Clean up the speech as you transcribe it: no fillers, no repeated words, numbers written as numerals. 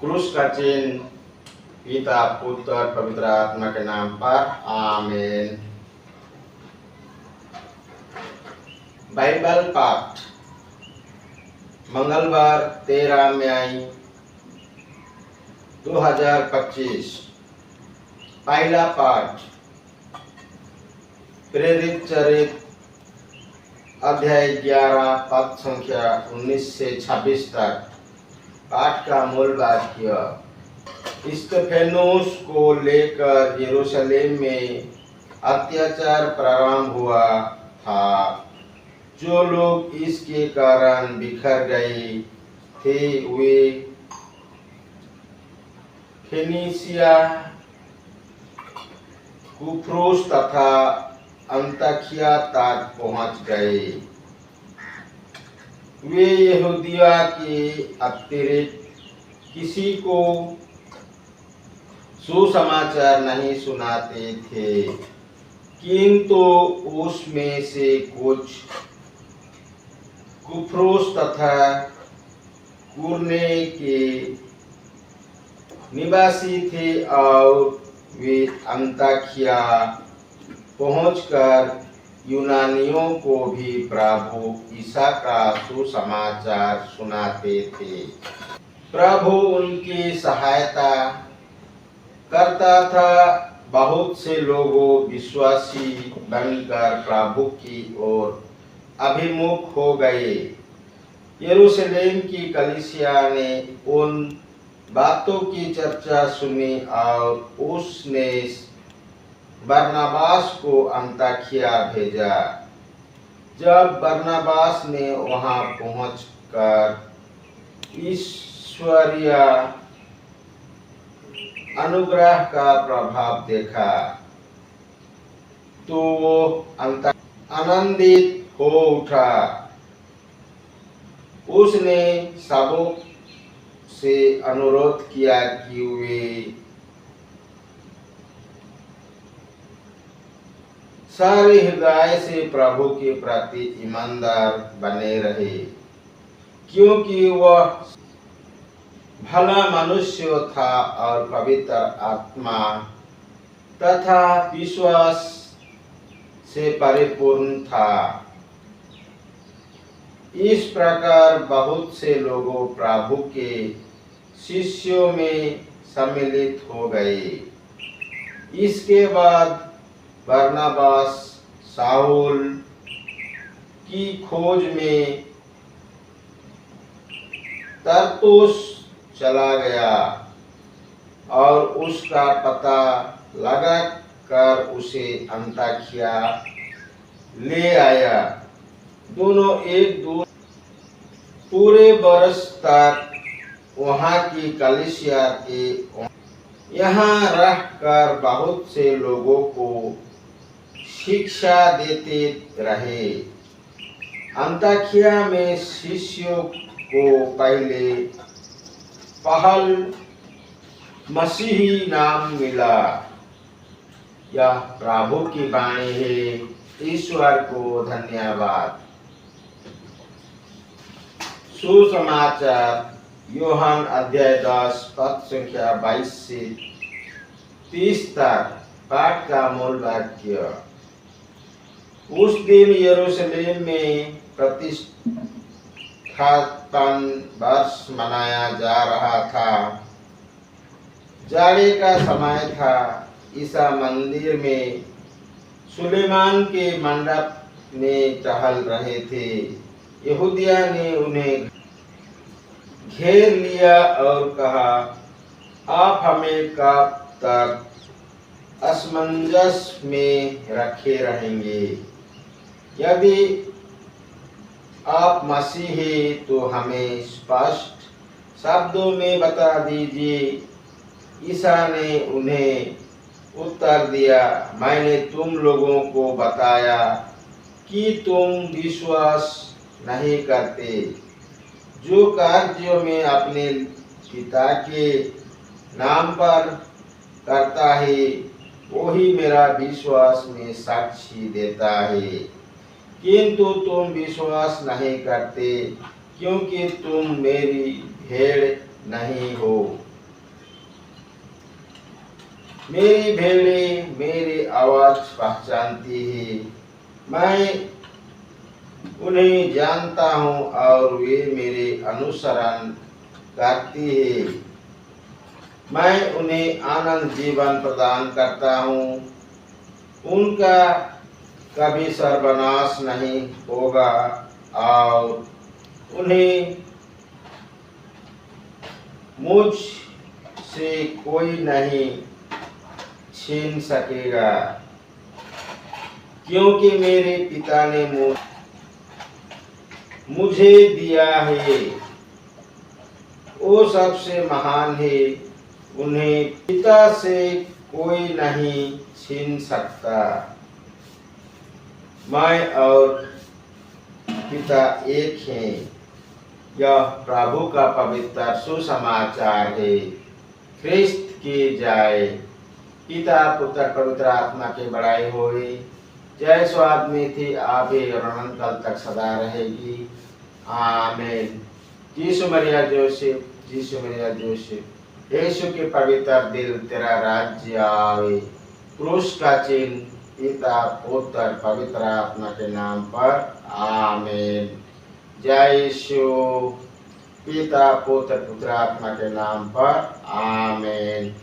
क्रूस का चिन्ह पिता पुत्र पवित्र आत्मा के नाम पर आमीन। बाइबल पाठ मंगलवार 13 मई 2025। पहला पाठ प्रेरित चरित अध्याय 11 पद संख्या 19 से 26 तक। पाठ का मूल वाक्य, स्तेफानोस को लेकर यरूशलेम में अत्याचार प्रारंभ हुआ था। जो लोग इसके कारण बिखर गए थे वे फेनीसिया, कुप्रोस तथा अंताकिया तक पहुंच गए। वे यहूदिया के अतिरिक्त किसी को सुसमाचार नहीं सुनाते थे, किंतु उसमें से कुछ कुप्रोस तथा कुरने के निवासी थे और वे अंताकिया पहुंचकर यूनानियों को भी प्रभु ईसा का सुसमाचार सुनाते थे। प्रभु उनकी सहायता करता था। बहुत से लोगों विश्वासी बनकर प्रभु की ओर अभिमुख हो गए। यरूशलेम की कलीसिया ने उन बातों की चर्चा सुनी और उसने बरनबास को अंताकिया भेजा। जब बरनबास ने वहां पहुंचकर ईश्वरीय अनुग्रह का प्रभाव देखा तो वो आनंदित हो उठा। उसने सबों से अनुरोध किया कि वे सारे हृदय से प्रभु के प्रति ईमानदार बने रहे, क्योंकि वह भला मनुष्य था और पवित्र आत्मा तथा विश्वास से परिपूर्ण था। इस प्रकार बहुत से लोगों प्रभु के शिष्यों में सम्मिलित हो गए। इसके बाद बरनबास शाऊल की खोज में तरसुस चला गया और उसका पता लगाकर उसे अंताकिया ले आया। दोनों एक दूसरे पूरे बरस तक वहां की कलीसिया के यहाँ रहकर बहुत से लोगों को शिक्षा देते रहे। अंताकिया में शिष्यों को पहल मसीही नाम मिला। यह प्रभु की वाणी है। ईश्वर को धन्यवाद। सुसमाचार यूहन्ना अध्याय 10 पद संख्या 22 से 30 तक। पाठ का मूल वाक्य, उस दिन यरूशलेम में प्रतिष्ठापन वर्ष मनाया जा रहा था। जाड़े का समय था। ईसा मंदिर में सुलेमान के मंडप में टहल रहे थे। यहूदिया ने उन्हें घेर लिया और कहा, आप हमें कब तक असमंजस में रखे रहेंगे? यदि आप मसीह हैं तो हमें स्पष्ट शब्दों में बता दीजिए। ईसा ने उन्हें उत्तर दिया, मैंने तुम लोगों को बताया कि तुम विश्वास नहीं करते। जो कार्यों में अपने पिता के नाम पर करता है वही मेरा विश्वास में साक्षी देता है, किंतु तुम विश्वास नहीं करते क्योंकि तुम मेरी भेड़ नहीं हो। मेरी भेड़ें मेरी आवाज पहचानती है, मैं उन्हें जानता हूँ और वे मेरे अनुसरण करती है। मैं उन्हें आनंद जीवन प्रदान करता हूँ, उनका कभी सर्वनाश नहीं होगा और उन्हें मुझ से कोई नहीं छीन सकेगा, क्योंकि मेरे पिता ने मुझे दिया है। वो सबसे महान है, उन्हें पिता से कोई नहीं छीन सकता। मैं और पिता एक हैं। यह प्रभु का पवित्र सुसमाचार है। ख्रिस्त की जाए। पिता पुत्र पवित्र आत्मा की बड़ाई होए, जय स्वाद में थी आबे और अनंत काल तक सदा रहेगी। आमीन। यीशु मरिया जोसेफ, यीशु मरिया जोसेफ, यीशु के पवित्र दिल तेरा राज्य आवे। क्रूस का चिन्ह पिता पुत्र पवित्र आत्मा के नाम पर। आमीन। जय यीशु। पिता पुत्र पवित्र आत्मा के नाम पर। आमीन।